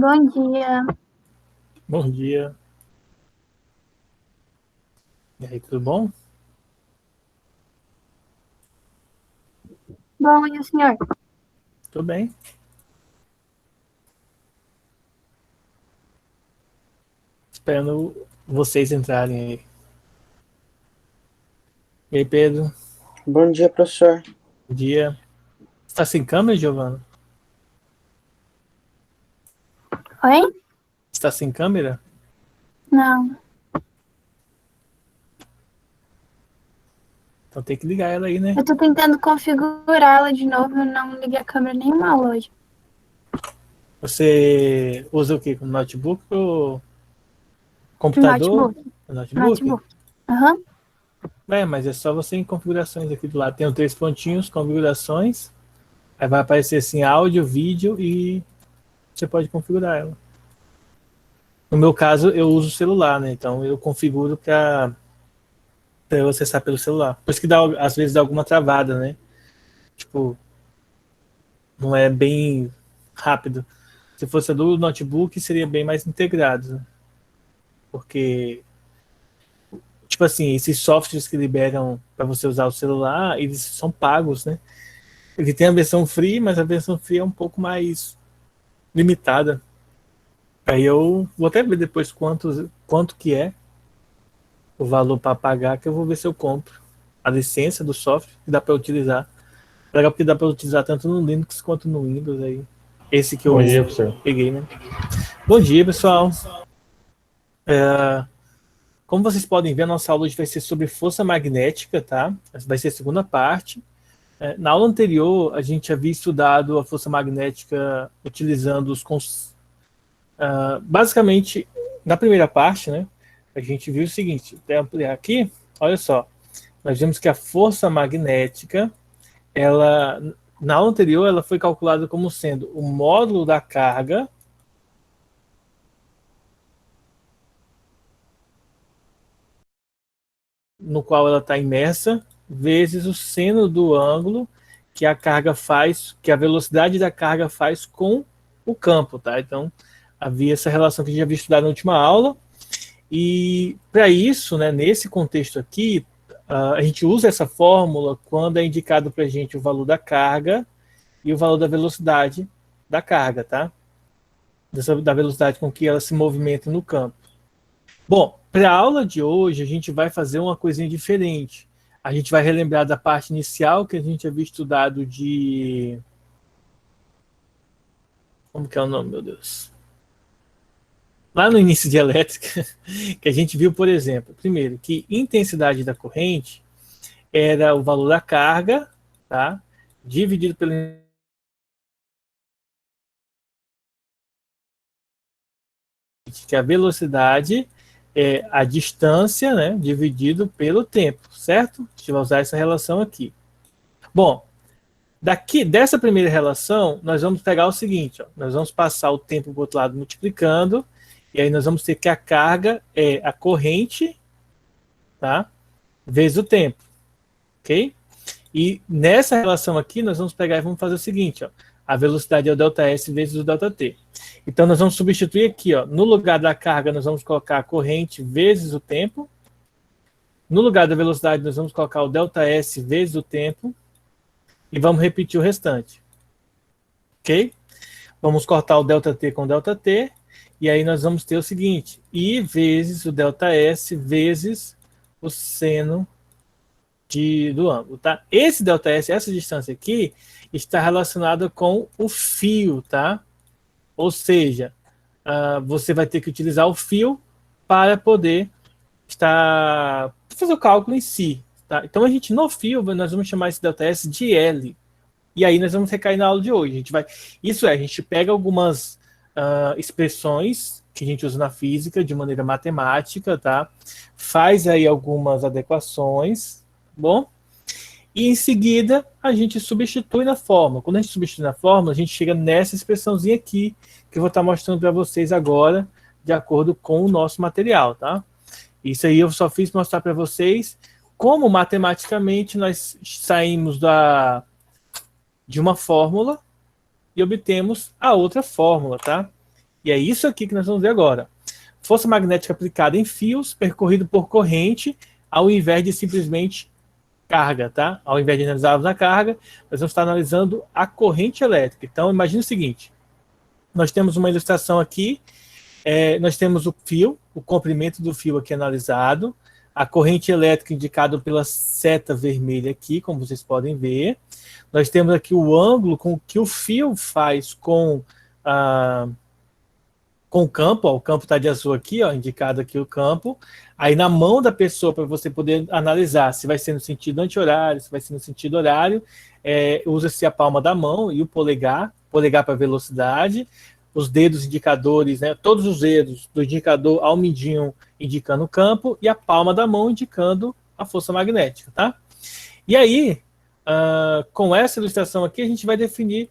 Bom dia. Bom dia. E aí, tudo bom? Bom, e o senhor? Tudo bem. Esperando vocês entrarem aí. E aí, Pedro? Bom dia, professor. Bom dia. Você tá sem câmera, Giovana? Oi? Você tá sem câmera? Não. Então tem que ligar ela aí, né? Eu tô tentando configurá-la de novo. Eu não liguei a câmera nenhuma aula hoje. Você usa o quê? Com notebook ou computador? Notebook. Notebook? Notebook. Aham. Mas é só você em configurações aqui do lado. Tem os 3 pontinhos, configurações. Aí vai aparecer assim, áudio, vídeo e você pode configurar ela. No meu caso, eu uso o celular, né? Então eu configuro para eu acessar pelo celular. Por isso que dá, às vezes dá alguma travada, né? Tipo, não é bem rápido. Se fosse do notebook, seria bem mais integrado, né? Porque, tipo assim, esses softwares que liberam para você usar o celular, eles são pagos, né? Ele tem a versão free, mas a versão free é um pouco mais limitada. Aí eu vou até ver depois quanto que é o valor para pagar, que eu vou ver se eu compro a licença do software que dá para utilizar. Legal porque dá para utilizar tanto no Linux quanto no Windows aí. Esse que Bom eu dia, professor. peguei, né? Bom dia, pessoal. Como vocês podem ver, a nossa aula hoje vai ser sobre força magnética, tá? Essa vai ser a segunda parte. Na aula anterior, a gente havia estudado a força magnética utilizando basicamente, na primeira parte, né? A gente viu o seguinte, até ampliar aqui, olha só. Nós vimos que a força magnética, ela, na aula anterior, ela foi calculada como sendo o módulo da carga no qual ela está imersa, vezes o seno do ângulo que a carga faz, que a velocidade da carga faz com o campo, tá? Então, havia essa relação que a gente já havia estudado na última aula, e para isso, né, nesse contexto aqui, a gente usa essa fórmula quando é indicado para a gente o valor da carga e o valor da velocidade da carga, tá? Da velocidade com que ela se movimenta no campo. Bom, para a aula de hoje, a gente vai fazer uma coisinha diferente. A gente vai relembrar da parte inicial que a gente havia estudado de. Como que é o nome, meu Deus? Lá no início de elétrica, que a gente viu, por exemplo, primeiro, que intensidade da corrente era o valor da carga, tá? Dividido pela que a velocidade é a distância, né, dividido pelo tempo, certo? A gente vai usar essa relação aqui. Bom, dessa primeira relação, nós vamos pegar o seguinte, ó, nós vamos passar o tempo para o outro lado multiplicando, e aí nós vamos ter que a carga é a corrente, tá? Vezes o tempo, ok? E nessa relação aqui, nós vamos pegar e vamos fazer o seguinte, ó, a velocidade é o ΔS vezes o ΔT. Então, nós vamos substituir aqui, ó, no lugar da carga, nós vamos colocar a corrente vezes o tempo. No lugar da velocidade, nós vamos colocar o ΔS vezes o tempo. E vamos repetir o restante. Ok? Vamos cortar o ΔT com ΔT. E aí nós vamos ter o seguinte: I vezes o ΔS vezes o seno do ângulo. Tá? Esse ΔS, essa distância aqui, está relacionada com o fio, tá? Ou seja, você vai ter que utilizar o fio para poder fazer o cálculo em si. Tá? Então a gente no fio nós vamos chamar esse ΔS de L. E aí nós vamos recair na aula de hoje. A gente pega algumas expressões que a gente usa na física de maneira matemática, tá? Faz aí algumas adequações, tá bom? E em seguida a gente substitui na fórmula. Quando a gente substitui na fórmula, a gente chega nessa expressãozinha aqui que eu vou estar mostrando para vocês agora, de acordo com o nosso material, tá? Isso aí eu só fiz mostrar para vocês como matematicamente nós saímos de uma fórmula e obtemos a outra fórmula, tá? E é isso aqui que nós vamos ver agora. Força magnética aplicada em fios, percorrido por corrente, ao invés de simplesmente carga, tá? Ao invés de analisarmos a carga, nós vamos estar analisando a corrente elétrica. Então, imagine o seguinte. Nós temos uma ilustração aqui, nós temos o fio, o comprimento do fio aqui analisado, a corrente elétrica indicada pela seta vermelha aqui, como vocês podem ver. Nós temos aqui o ângulo com que o fio faz com o campo, ó, o campo está de azul aqui, ó, indicado aqui o campo. Aí na mão da pessoa, para você poder analisar se vai ser no sentido anti-horário, se vai ser no sentido horário, usa-se a palma da mão e o polegar para velocidade, os dedos indicadores, né, todos os dedos do indicador ao mindinho indicando o campo e a palma da mão indicando a força magnética, tá? E aí, com essa ilustração aqui, a gente vai definir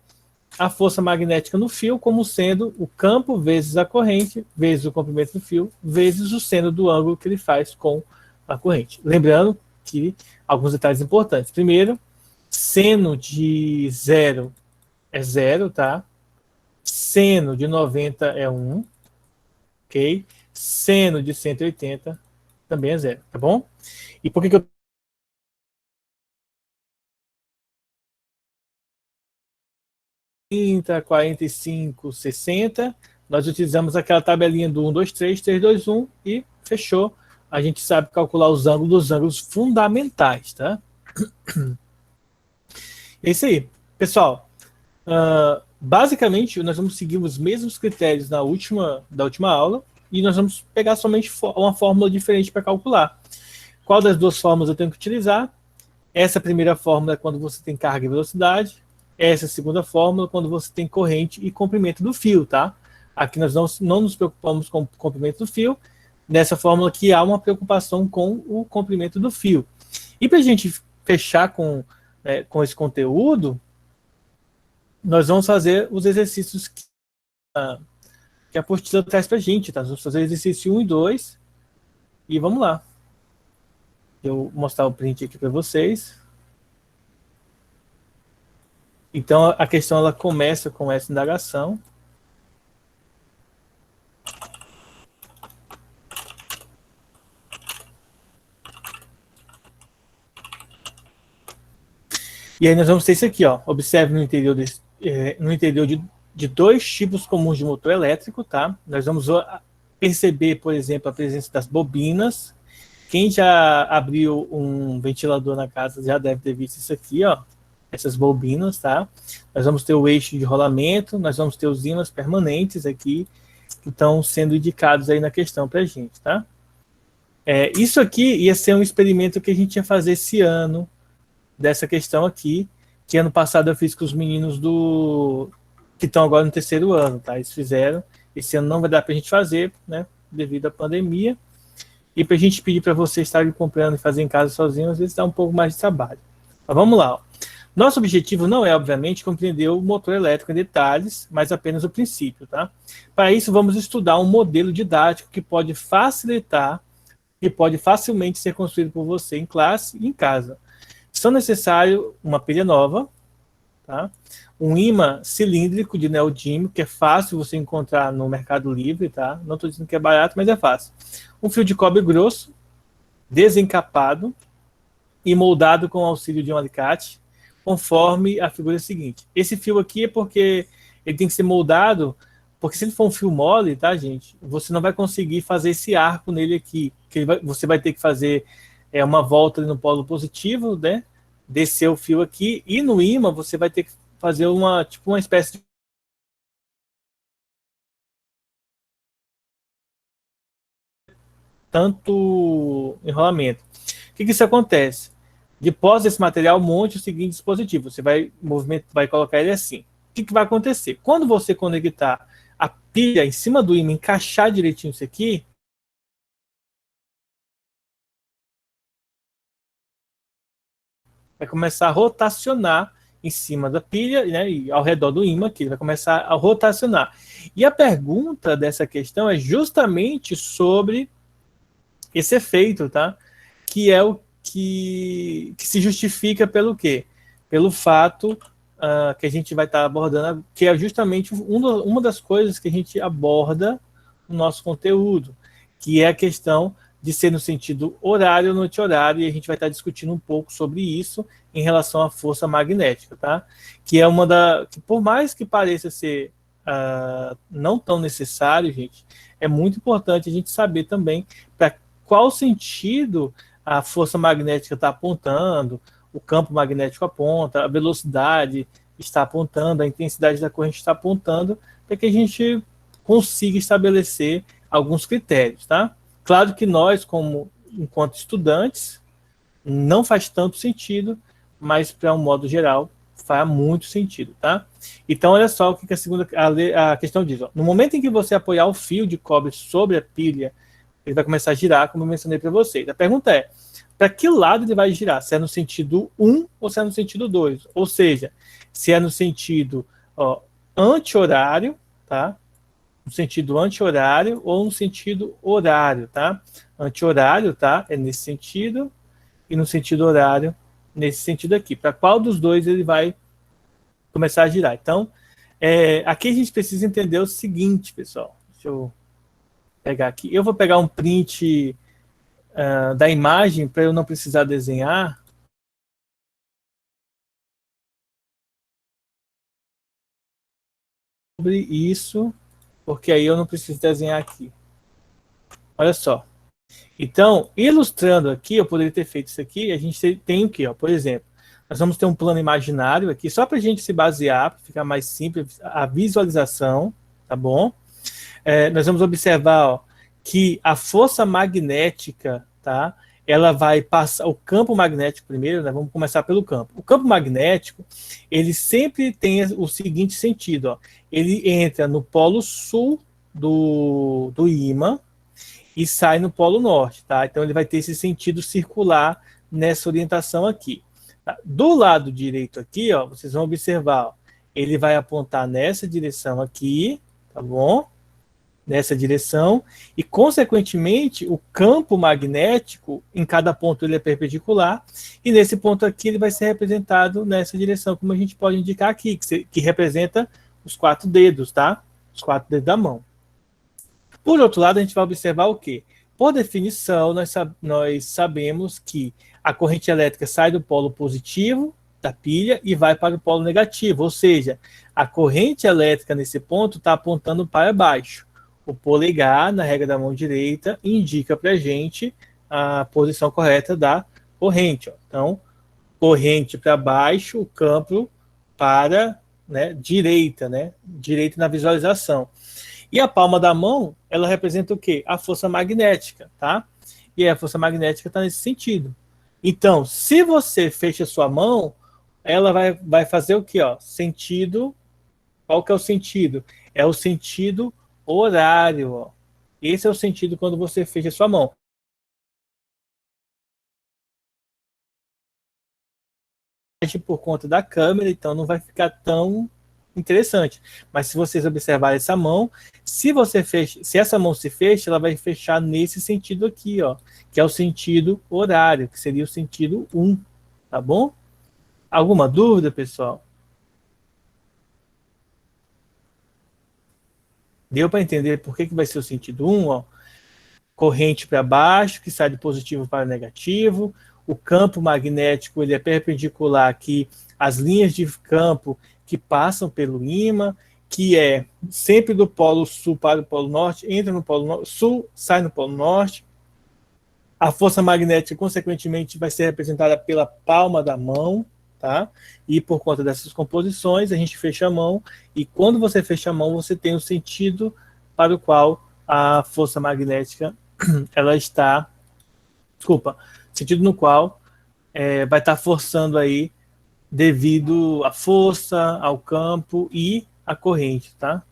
a força magnética no fio como sendo o campo vezes a corrente, vezes o comprimento do fio, vezes o seno do ângulo que ele faz com a corrente. Lembrando que alguns detalhes importantes. Primeiro, seno de 0 é 0, tá? Seno de 90 é 1, ok? Seno de 180 também é 0, tá bom? E por que eu 30, 45, 60, nós utilizamos aquela tabelinha do 1, 2, 3, 3, 2, 1 e fechou. A gente sabe calcular os ângulos fundamentais, tá? É isso aí. Pessoal, basicamente nós vamos seguir os mesmos critérios da última aula e nós vamos pegar somente uma fórmula diferente para calcular. Qual das duas fórmulas eu tenho que utilizar? Essa primeira fórmula é quando você tem carga e velocidade. Essa segunda fórmula, quando você tem corrente e comprimento do fio, tá? Aqui nós não nos preocupamos com o comprimento do fio. Nessa fórmula aqui há uma preocupação com o comprimento do fio. E para a gente fechar com esse conteúdo, nós vamos fazer os exercícios que a apostila traz para a gente, tá? Nós vamos fazer o exercício 1 e 2 e vamos lá. Eu vou mostrar o print aqui para vocês. Então, a questão ela começa com essa indagação. E aí nós vamos ter isso aqui, ó. Observe no interior, de dois tipos comuns de motor elétrico, tá? Nós vamos perceber, por exemplo, a presença das bobinas. Quem já abriu um ventilador na casa já deve ter visto isso aqui, ó. Essas bobinas, tá? Nós vamos ter o eixo de rolamento, nós vamos ter os ímãs permanentes aqui, que estão sendo indicados aí na questão para a gente, tá? Isso aqui ia ser um experimento que a gente ia fazer esse ano, dessa questão aqui, que ano passado eu fiz com os meninos que estão agora no terceiro ano, tá? Eles fizeram, esse ano não vai dar para a gente fazer, né? Devido à pandemia, e para a gente pedir para vocês estarem comprando e fazer em casa sozinhos, às vezes dá um pouco mais de trabalho. Mas vamos lá, ó. Nosso objetivo não é, obviamente, compreender o motor elétrico em detalhes, mas apenas o princípio, tá? Para isso, vamos estudar um modelo didático que pode facilitar e pode facilmente ser construído por você em classe e em casa. São necessários uma pilha nova, tá? Um ímã cilíndrico de neodímio, que é fácil você encontrar no Mercado Livre, tá? Não estou dizendo que é barato, mas é fácil. Um fio de cobre grosso, desencapado e moldado com o auxílio de um alicate, conforme a figura seguinte. Esse fio aqui é porque ele tem que ser moldado, porque se ele for um fio mole, tá, gente, você não vai conseguir fazer esse arco nele aqui, que você vai ter que fazer uma volta no polo positivo, né, descer o fio aqui, e no ímã você vai ter que fazer uma espécie de tanto enrolamento. O que isso acontece? Depois desse material, monte o seguinte dispositivo. Você vai colocar ele assim. O que vai acontecer? Quando você conectar a pilha em cima do ímã, encaixar direitinho isso aqui, vai começar a rotacionar em cima da pilha, né, e ao redor do ímã, que ele vai começar a rotacionar. E a pergunta dessa questão é justamente sobre esse efeito, tá? Que é o que se justifica pelo quê? Pelo fato que a gente vai estar abordando, que é justamente uma das coisas que a gente aborda no nosso conteúdo, que é a questão de ser no sentido horário ou no anti-horário, e a gente vai estar discutindo um pouco sobre isso em relação à força magnética, tá? Que é que por mais que pareça ser não tão necessário, gente, é muito importante a gente saber também para qual sentido a força magnética está apontando, o campo magnético aponta, a velocidade está apontando, a intensidade da corrente está apontando, para que a gente consiga estabelecer alguns critérios, tá? Claro que nós, enquanto estudantes, não faz tanto sentido, mas para um modo geral faz muito sentido, tá? Então, olha só o que a questão diz. Ó. No momento em que você apoiar o fio de cobre sobre a pilha, ele vai começar a girar, como eu mencionei para vocês. A pergunta é, para que lado ele vai girar? Se é no sentido 1 ou se é no sentido 2? Ou seja, se é no sentido anti-horário, tá? No sentido anti-horário ou no sentido horário, tá? Anti-horário, tá? É nesse sentido, e no sentido horário, nesse sentido aqui. Para qual dos dois ele vai começar a girar? Então, aqui a gente precisa entender o seguinte, pessoal. Deixa eu pegar aqui. Eu vou pegar um print da imagem para eu não precisar desenhar. Sobre isso, porque aí eu não preciso desenhar aqui. Olha só. Então, ilustrando aqui, eu poderia ter feito isso aqui, a gente tem o quê? Ó, por exemplo, nós vamos ter um plano imaginário aqui, só para a gente se basear, para ficar mais simples, a visualização, tá bom? Nós vamos observar ó, que a força magnética, tá? Ela vai passar, o campo magnético primeiro, né? Vamos começar pelo campo. O campo magnético, ele sempre tem o seguinte sentido, ó. Ele entra no polo sul do ímã, e sai no polo norte, tá? Então ele vai ter esse sentido circular nessa orientação aqui. Tá? Do lado direito aqui, ó, vocês vão observar, ó, ele vai apontar nessa direção aqui, tá bom? Nessa direção, e consequentemente o campo magnético, em cada ponto ele é perpendicular, e nesse ponto aqui ele vai ser representado nessa direção, como a gente pode indicar aqui, que representa os 4 dedos, tá? Os 4 dedos da mão. Por outro lado, a gente vai observar o quê? Por definição, nós sabemos que a corrente elétrica sai do polo positivo da pilha e vai para o polo negativo, ou seja, a corrente elétrica nesse ponto está apontando para baixo. O polegar, na regra da mão direita, indica para a gente a posição correta da corrente. Ó. Então, corrente para baixo, o campo para direita, né? Direita na visualização. E a palma da mão, ela representa o quê? A força magnética, tá? E a força magnética está nesse sentido. Então, se você fecha sua mão, ela vai fazer o quê? Ó? Sentido. Qual que é o sentido? É o sentido horário. Ó. Esse é o sentido quando você fecha sua mão. Por conta da câmera, então não vai ficar tão interessante. Mas se vocês observarem essa mão, se essa mão se fecha, ela vai fechar nesse sentido aqui, ó, que é o sentido horário, que seria o sentido 1, tá bom? Alguma dúvida, pessoal? Deu para entender por que vai ser o sentido 1, ó? Corrente para baixo, que sai de positivo para negativo. O campo magnético ele é perpendicular aqui às linhas de campo que passam pelo ímã, que é sempre do polo sul para o polo norte, entra no polo sul, sai no polo norte. A força magnética, consequentemente, vai ser representada pela palma da mão, tá? E por conta dessas composições, a gente fecha a mão, e quando você fecha a mão, você tem o sentido para o qual a força magnética ela está, sentido no qual vai estar forçando aí devido à força, ao campo e à corrente, tá?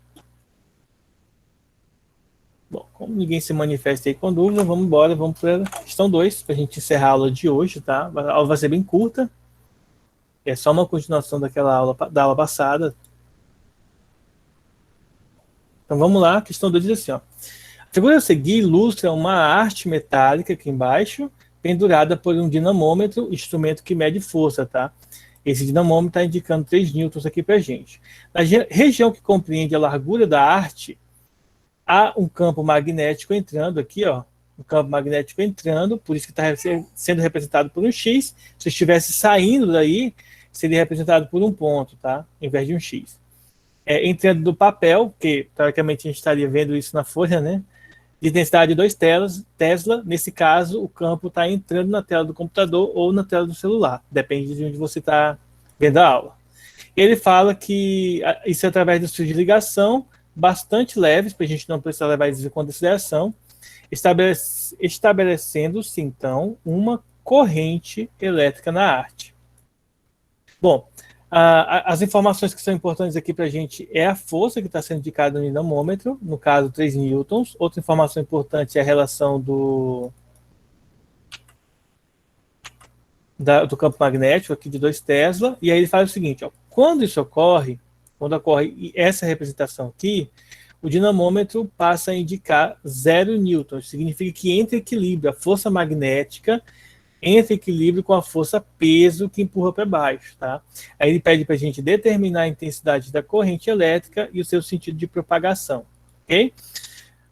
Bom, como ninguém se manifesta aí com dúvida, vamos embora, vamos para a questão 2, para a gente encerrar a aula de hoje, tá? A aula vai ser bem curta, é só uma continuação da aula passada. Então vamos lá, a questão 2 diz assim, ó. A figura a seguir ilustra uma arte metálica aqui embaixo, pendurada por um dinamômetro, instrumento que mede força, tá? Esse dinamômetro está indicando 3 newtons aqui para a gente. Na região que compreende a largura da arte, há um campo magnético entrando aqui, ó, um campo magnético entrando, por isso que está sendo representado por um X. Se estivesse saindo daí, seria representado por um ponto, tá? Em vez de um X. Entrando do papel, que teoricamente a gente estaria vendo isso na folha, né? De densidade de 2 Tesla, nesse caso, o campo está entrando na tela do computador ou na tela do celular, depende de onde você está vendo a aula. Ele fala que isso é através dos fios de ligação, bastante leves, para a gente não precisar levar isso em consideração, estabelecendo-se, então, uma corrente elétrica na arte. Bom, as informações que são importantes aqui para a gente é a força que está sendo indicada no dinamômetro, no caso 3 newtons. Outra informação importante é a relação do campo magnético aqui de 2 Tesla. E aí ele faz o seguinte, ó, quando ocorre essa representação aqui, o dinamômetro passa a indicar 0 newtons. Significa que entra em equilíbrio a força magnética entra em equilíbrio com a força peso que empurra para baixo, tá? Aí ele pede para a gente determinar a intensidade da corrente elétrica e o seu sentido de propagação, ok?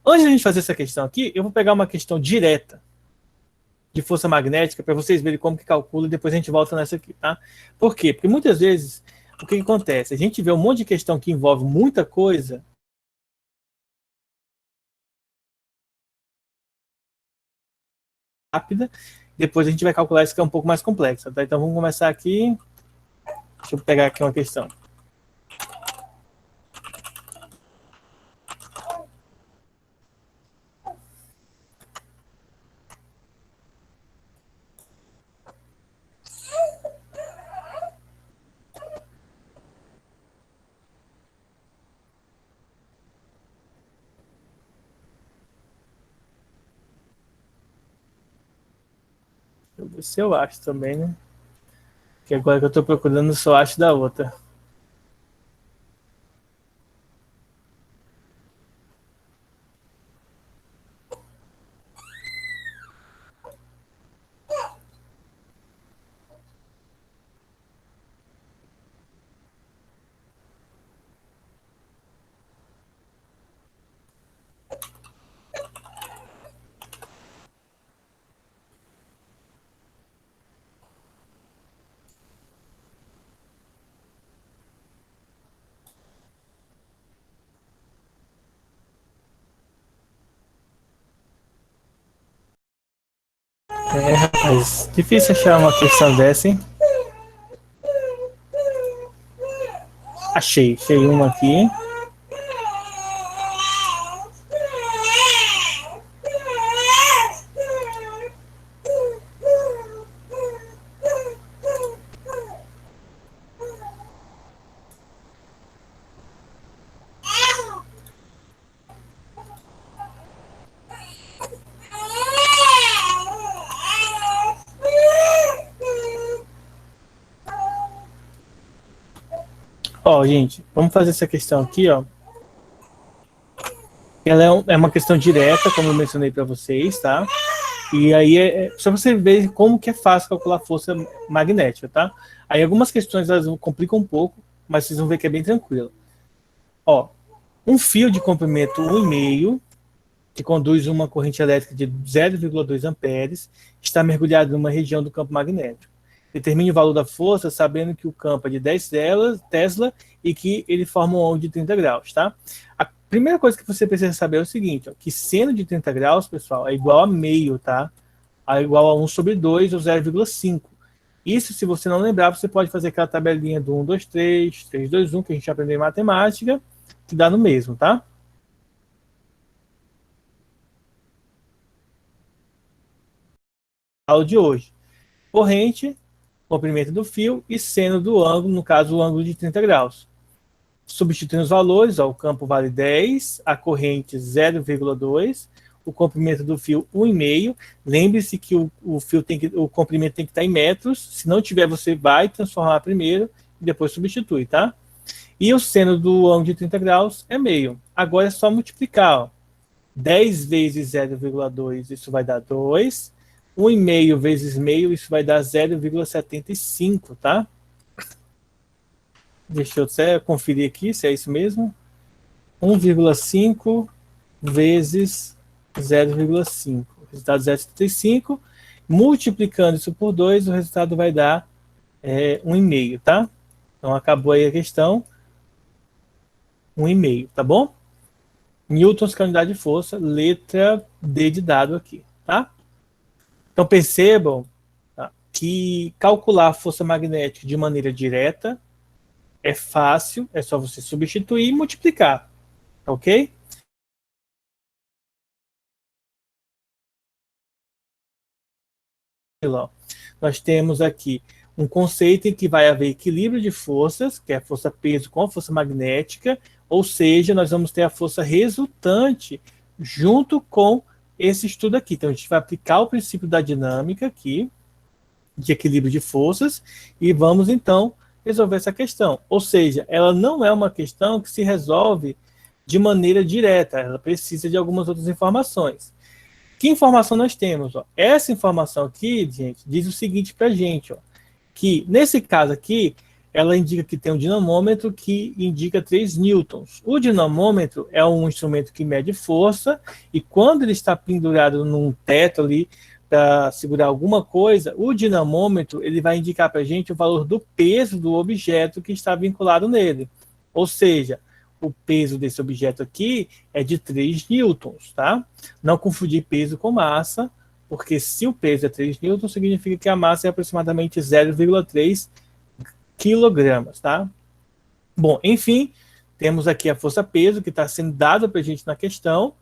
Antes de a gente fazer essa questão aqui, eu vou pegar uma questão direta de força magnética para vocês verem como que calcula e depois a gente volta nessa aqui, tá? Por quê? Porque muitas vezes, o que acontece? A gente vê um monte de questão que envolve muita coisa rápida, depois a gente vai calcular isso que é um pouco mais complexo, tá? Então vamos começar aqui. Deixa eu pegar aqui uma questão. Deixa eu ver se eu acho também, né? Que agora que eu estou procurando, eu só acho da outra. Rapaz, difícil achar uma questão dessa, hein? Achei uma aqui. Ó, gente, vamos fazer essa questão aqui, ó. Ela é uma questão direta, como eu mencionei para vocês, tá? E aí só você ver como que é fácil calcular a força magnética, tá? Aí algumas questões elas complicam um pouco, mas vocês vão ver que é bem tranquilo. Ó, um fio de comprimento 1,5 que conduz uma corrente elétrica de 0,2 amperes está mergulhado numa região do campo magnético. Determine o valor da força sabendo que o campo é de 10 Tesla e que ele forma um ângulo de 30 graus, tá? A primeira coisa que você precisa saber é o seguinte, ó, que seno de 30 graus, pessoal, é igual a meio, tá? É igual a 1 sobre 2 ou 0,5. Isso, se você não lembrar, você pode fazer aquela tabelinha do 1, 2, 3, 3, 2, 1, que a gente aprendeu em matemática, que dá no mesmo, tá? Aula de hoje. Corrente, comprimento do fio e seno do ângulo, no caso o ângulo de 30 graus. Substituindo os valores, ó, o campo vale 10, a corrente 0,2, o comprimento do fio 1,5. Lembre-se que o comprimento tem que estar em metros. Se não tiver, você vai transformar primeiro e depois substitui, tá? E o seno do ângulo de 30 graus é meio. Agora é só multiplicar, ó. 10 vezes 0,2, isso vai dar 2. 1,5 vezes meio, isso vai dar 0,75, tá? Deixa eu até conferir aqui se é isso mesmo. 1,5 vezes 0,5. O resultado é 0,75. Multiplicando isso por 2, o resultado vai dar 1,5, tá? Então, acabou aí a questão. 1,5, tá bom? Newtons, que é a unidade de força, letra D de dado aqui, tá? Então, percebam, tá, que calcular a força magnética de maneira direta é fácil, é só você substituir e multiplicar, ok? Nós temos aqui um conceito em que vai haver equilíbrio de forças, que é a força peso com a força magnética, ou seja, nós vamos ter a força resultante junto com esse estudo aqui. Então, a gente vai aplicar o princípio da dinâmica aqui, de equilíbrio de forças, e vamos, então, resolver essa questão. Ou seja, ela não é uma questão que se resolve de maneira direta, ela precisa de algumas outras informações. Que informação nós temos? Ó? Essa informação aqui, gente, diz o seguinte para a gente, ó, que nesse caso aqui, ela indica que tem um dinamômetro que indica 3 newtons. O dinamômetro é um instrumento que mede força, e quando ele está pendurado num teto ali, para segurar alguma coisa, o dinamômetro ele vai indicar para a gente o valor do peso do objeto que está vinculado nele. Ou seja, o peso desse objeto aqui é de 3 newtons, tá? Não confundir peso com massa, porque se o peso é 3 newtons, significa que a massa é aproximadamente 0,3 quilogramas, tá? Bom, enfim, temos aqui a força-peso que está sendo dada para a gente na questão,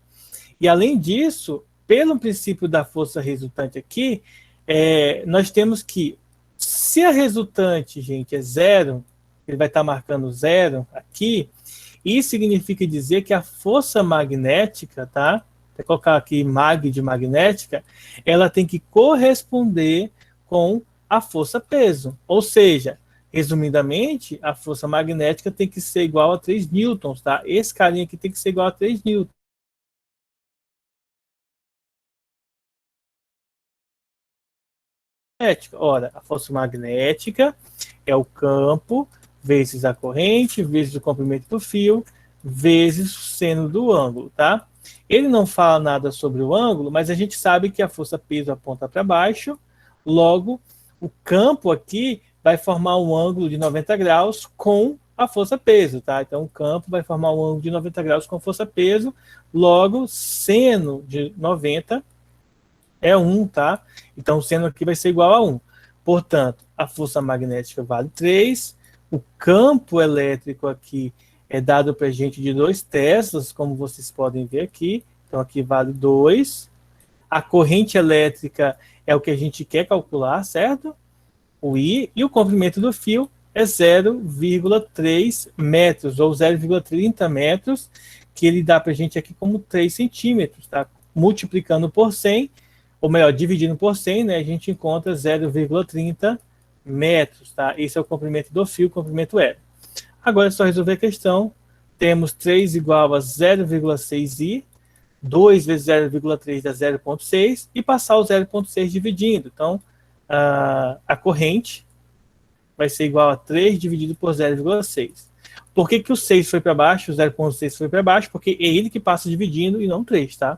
e além disso, pelo princípio da força resultante aqui, nós temos que, se a resultante, gente, é 0, ele vai estar marcando 0 aqui, isso significa dizer que a força magnética, tá? Vou colocar aqui mag de magnética, ela tem que corresponder com a força-peso. Ou seja, resumidamente, a força magnética tem que ser igual a 3 newtons, tá? Esse carinha aqui tem que ser igual a 3 newtons. Ora, a força magnética é o campo vezes a corrente, vezes o comprimento do fio, vezes o seno do ângulo, tá? Ele não fala nada sobre o ângulo, mas a gente sabe que a força peso aponta para baixo, logo, o campo aqui vai formar um ângulo de 90 graus com a força peso, tá? Então, o campo vai formar um ângulo de 90 graus com força peso, logo, seno de 90 é 1, tá? Então, o seno aqui vai ser igual a 1. Portanto, a força magnética vale 3, o campo elétrico aqui é dado para a gente de 2 teslas, como vocês podem ver aqui. Então, aqui vale 2. A corrente elétrica é o que a gente quer calcular, certo? O I. E o comprimento do fio é 0,3 metros, ou 0,30 metros, que ele dá para a gente aqui como 3 centímetros, tá? Multiplicando por 100, ou melhor, dividindo por 100, né, a gente encontra 0,30 metros, tá? Esse é o comprimento do fio, o comprimento é. Agora é só resolver a questão. Temos 3 igual a 0,6i, 2 vezes 0,3 dá 0,6, e passar o 0,6 dividindo. Então, a corrente vai ser igual a 3 dividido por 0,6. Por que o 6 foi para baixo, o 0,6 foi para baixo? Porque é ele que passa dividindo e não 3, tá?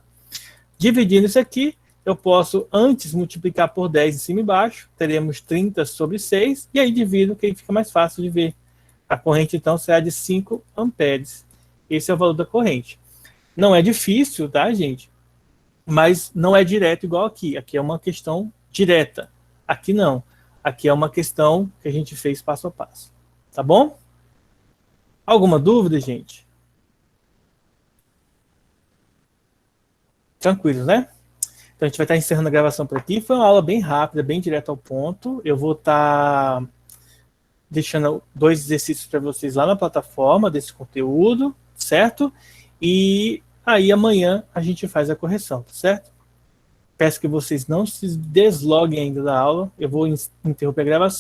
Dividindo isso aqui, eu posso antes multiplicar por 10 em cima e embaixo, teremos 30 sobre 6, e aí divido, que aí fica mais fácil de ver. A corrente, então, será de 5 amperes. Esse é o valor da corrente. Não é difícil, tá, gente? Mas não é direto igual aqui. Aqui é uma questão direta. Aqui não. Aqui é uma questão que a gente fez passo a passo. Tá bom? Alguma dúvida, gente? Tranquilo, né? Então, a gente vai estar encerrando a gravação por aqui. Foi uma aula bem rápida, bem direta ao ponto. Eu vou estar deixando 2 exercícios para vocês lá na plataforma desse conteúdo, certo? E aí amanhã a gente faz a correção, tá certo? Peço que vocês não se desloguem ainda da aula. Eu vou interromper a gravação.